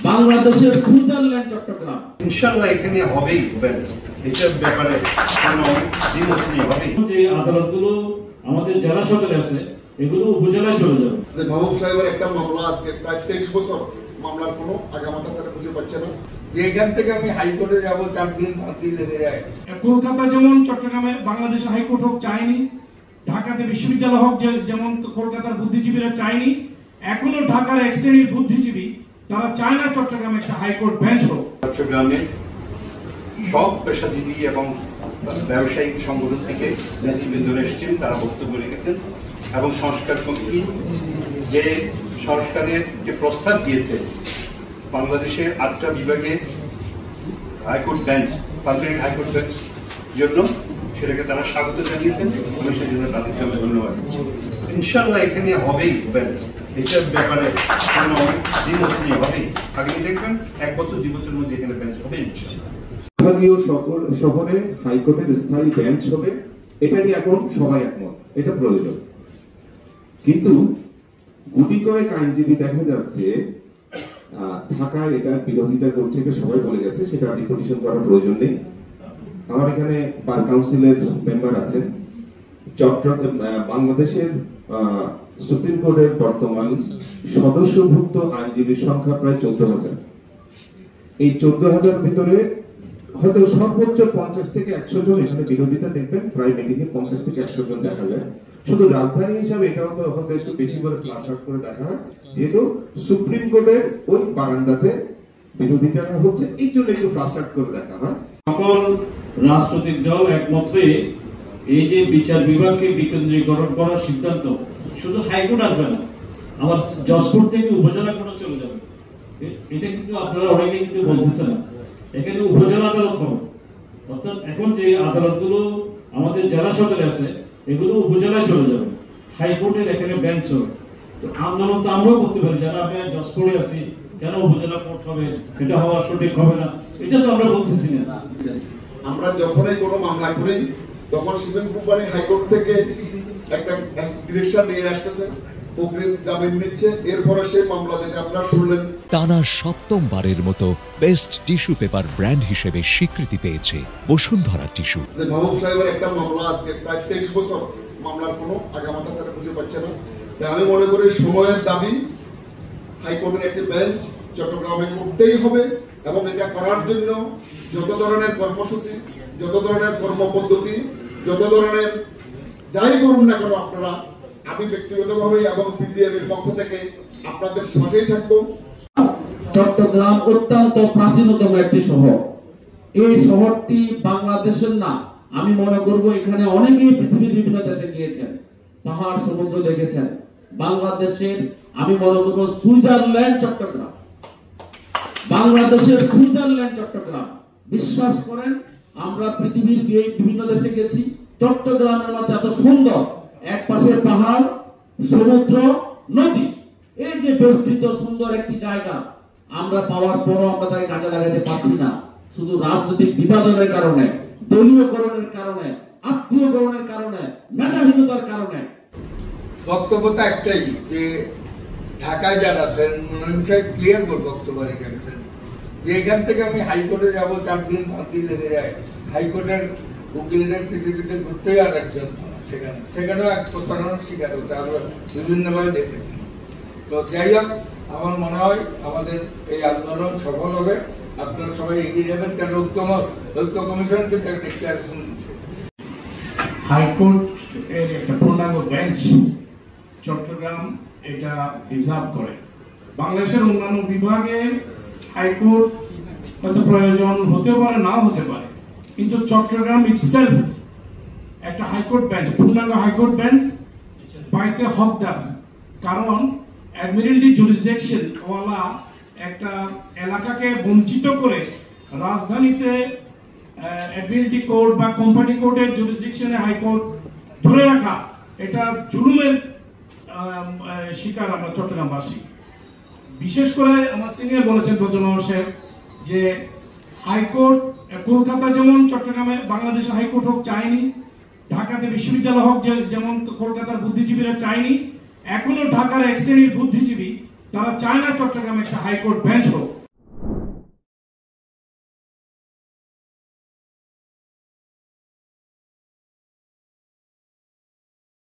বাংলাদেশের সুইজারল্যান্ড চট্টগ্রাম ইনশাআল্লাহ এখানে হবেই এটার ব্যাপারে কোনো দ্বিমত নেই, হবেই। যে আদালতগুলো আমাদের জেলা সদরে আছে এগুলো উপজেলায় চলে যাবে। যে মাহবুব সাহেবের একটা মামলা আজকে প্রায় 23 বছর, মামলার কোনো আগামাথা তারা খুঁজে পাচ্ছে না। এখান থেকে আমি হাইকোর্টে যাব 4 দিন 5 দিন লেগে যায়। কলকাতা যেমন চট্টগ্রামে বাংলাদেশ হাইকোর্ট হোক চায়নি, ঢাকাতে বিশ্ববিদ্যালয় হোক যেমন কলকাতার বুদ্ধিজীবীরা চায়নি, এখনো ঢাকার এক শ্রেণীর বুদ্ধিজীবী তারা চায় না চট্টগ্রামে একটা হাইকোর্ট বেঞ্চ হোক। চট্টগ্রামে সব পেশাজীবী এবং ব্যবসায়িক সংগঠন থেকে নেতৃবৃন্দরা এসেছেন, তারা বক্তব্য রেখেছেন এবং সংস্কার কমিটি যে সংস্কারের যে প্রস্তাব দিয়েছে বাংলাদেশের 8টা বিভাগে high court bench, permanent high court bench জন্য, সেটাকে তারা স্বাগত জানিয়েছেন। আমি সেই জন্য তাদেরকে আমি ধন্যবাদ দিচ্ছি। ইনশাআল্লাহ এখানে হবেই এটার ব্যাপারে কোনো দ্বিমত নেই, হবেই। আগামী দেখবেন 1 বছর 2 বছরের মধ্যে এখানে বেঞ্চ হবে ইনশাআল্লাহ। বিভাগীয় শহরে হাইকোর্টের স্থায়ী বেঞ্চ হবে, এটা নিয়ে এখন সবাই একমত, এটা প্রয়োজন। কিন্তু গুটি কয়েক আইনজীবী দেখা যাচ্ছে ঢাকায় এটা বিরোধিতা করছে, এটা সবাই বলে গেছে, সেটা ডিপোজিশন করার প্রয়োজন নেই। আমার এখানে বার কাউন্সিলের মেম্বার আছেন। বাংলাদেশের সুপ্রিম কোর্টের বর্তমান সদস্যভুক্ত আইনজীবীর সংখ্যা প্রায় 14,000। এই 14,000 ভিতরে হয়তো সর্বোচ্চ 50 থেকে 100 জন এখানে বিরোধিতা দেখবেন, প্রায় মিটিংয়ে 50 থেকে 100 জন দেখা যায়। শুধু রাজধানী হিসাবে এটাও তো হয়তো একটু বেশি করে ফ্লাশ আউট করে দেখা হয়, যেহেতু সুপ্রিম কোর্টের ওই বারান্দাতে বিরোধিতাটা হচ্ছে, এই জন্য একটু ফ্লাশ আউট করে দেখা হয়। সকল রাজনৈতিক দল একমত হয়ে এই যে বিচার বিভাগকে বিকেন্দ্রীকরণ করার সিদ্ধান্ত, শুধু হাইকোর্ট আসবে না, আমার জজকোর্ট থেকে উপজেলা কোর্টে চলে যাবে। এটা কিন্তু আপনারা অনেকে কিন্তু বলতেছেন না, এখানে উপজেলা আদালত হবে। অর্থাৎ এখন যে আদালতগুলো আমাদের জেলা সদরে আছে এগুলো উপজেলায় চলে যাবে, হাইকোর্টের এখানে বেঞ্চ হবে। তো আন্দোলন তো আমরাও করতে পারি, যারা আমরা জজ করে আছি, কেন উপজেলা কোর্ট হবে, এটা হওয়া সঠিক হবে না, এটা তো আমরা বলতেছি না। আমরা যখনই কোনো মামলা করি তখন শিপিং কোম্পানি হাইকোর্ট থেকে একটা ডিরেকশন নিয়ে আসতেছে, অগ্রিম জামিন নিচ্ছে, এরপরে সেই মামলা যেটা আপনারা শুনলেন। টানা 7মবারের মতো বেস্ট টিস্যু পেপার ব্র্যান্ড হিসেবে স্বীকৃতি পেয়েছে বসুন্ধরা টিস্যু। যে মাহবুব সাহেবের একটা মামলা আজকে প্রায় 23 বছর, মামলার কোনো আগামাথা তারা খুঁজে পাচ্ছে না। তাই আমি মনে করি সময়ের দাবি হাইকোর্টের একটি বেঞ্চ চট্টগ্রামে করতেই হবে, এবং এটা করার জন্য যত ধরনের কর্মসূচি, যত ধরনের কর্মপদ্ধতি, যত ধরনের যাই করুন না কেন আপনারা, আমি ব্যক্তিগতভাবে এবং পিজিএম এর পক্ষ থেকে আপনাদের পাশেই থাকবো। চট্টগ্রাম অত্যন্ত প্রাচীনতম একটি শহর। এই শহরটি বাংলাদেশের না, আমি মনে করব এখানে অনেকেই পৃথিবীর বিভিন্ন দেশে গিয়েছেন, পাহাড় সমুদ্র দেখেছেন। বাংলাদেশের আমি মনে করব সুইজারল্যান্ড চট্টগ্রাম, বাংলাদেশের সুইজারল্যান্ড চট্টগ্রাম। বিশ্বাস করেন, আমরা পৃথিবীর বিভিন্ন দেশে গেছি, চট্টগ্রামের মতো এত সুন্দর, এক পাশে পাহাড়, সমুদ্র, নদী, এই যে বেষ্টিত সুন্দর একটি জায়গা আমরা পাওয়ার পরও আমরা তাকে কাজে লাগাতে পারছি না, শুধু রাজনৈতিক বিভাজনের কারণে, দলীয়করণের কারণে, আত্মীয়করণের কারণে, মেধাহীনতার কারণে। বক্তব্যটা একটাই যে ঢাকায় যারা আছেন মনোনয়ন সাহেব ক্লিয়ার করে বক্তব্য রেখেছেন যে এখান থেকে আমি হাইকোর্টে যাব 4 দিন 5 দিন লেগে যায়। হাইকোর্টের উকিলদের পৃথিবীতে ঘুরতেই আর একজন সেখানেও এক প্রতারণার শিকার হতে আমরা বিভিন্নভাবে দেখেছি। তো যাই হোক, আমার মনে হয় আমাদের এই আন্দোলন সফল হবে, আপনারা সবাই এগিয়ে যাবেন, কারণ ঐক্য কমিশন কিন্তু একটা ডিক্লারেশন দিচ্ছে। হাইকোর্ট এর একটা পূর্ণাঙ্গ বেঞ্চ চট্টগ্রাম এটা ডিজার্ভ করে। বাংলাদেশের অন্যান্য বিভাগে হাইকোর্ট হয়তো প্রয়োজন হতে পারে, নাও হতে পারে, কিন্তু চট্টগ্রাম ইটসেলফ একটা হাইকোর্ট বেঞ্চ, পূর্ণাঙ্গ হাইকোর্ট বেঞ্চ পাইতে হকদার। কারণ অ্যাডমিরালটি জুরিসডিকশন ওয়ালা একটা এলাকাকে বঞ্চিত করে রাজধানীতে অ্যাডমিরালটি কোর্ট বা কোম্পানি কোর্টের জুরিসডিকশনে হাইকোর্ট ধরে রাখা, এটা জুলুমের শিকার আমরা চট্টগ্রামবাসী। বিশেষ করে আমার সিনিয়র বলেছেন প্রধানমন্ত্রী যে হাইকোর্ট কলকাতা যেমন চট্টগ্রামে বাংলাদেশ হাইকোর্ট হোক চায়নি, ঢাকাতে বিশ্ববিদ্যালয় হোক যেমন কলকাতার বুদ্ধিজীবীরা চায়নি, এখনো ঢাকার এক শ্রেণীর বুদ্ধিজীবী তারা চায় না চট্টগ্রামে একটা হাইকোর্ট বেঞ্চ হোক।